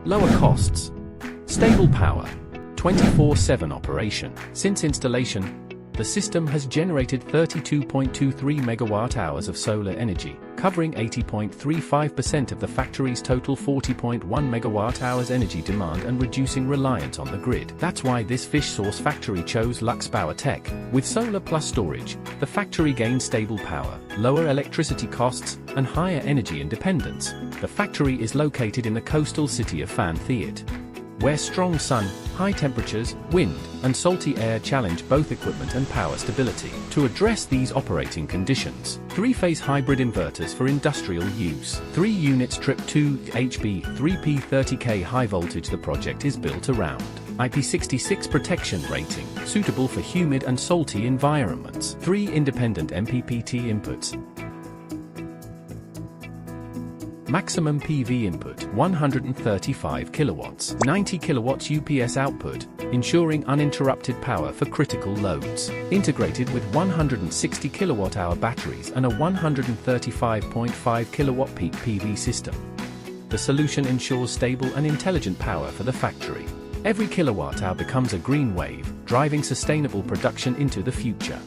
Lower costs. Stable power. 24/7 operation. Since installation, the system has generated 32.23 megawatt-hours of solar energy, covering 80.35% of the factory's total 40.1 megawatt-hours energy demand and reducing reliance on the grid. That's why this fish sauce factory chose LuxpowerTek. With solar plus storage, the factory gains stable power, lower electricity costs, and higher energy independence. The factory is located in the coastal city of Phan Thiet, where strong sun, high temperatures, wind, and salty air challenge both equipment and power stability. To address these operating conditions, 3-phase hybrid inverters for industrial use. 3 units TriP2-HB-3P 30K high voltage. The project is built around IP66 protection rating, suitable for humid and salty environments. 3 independent MPPT inputs. Maximum PV input 135 kilowatts, 90 kilowatts UPS output, ensuring uninterrupted power for critical loads. Integrated with 160 kilowatt-hour batteries and a 135.5 kilowatt peak PV system. The solution ensures stable and intelligent power for the factory. Every kilowatt-hour becomes a green wave, driving sustainable production into the future.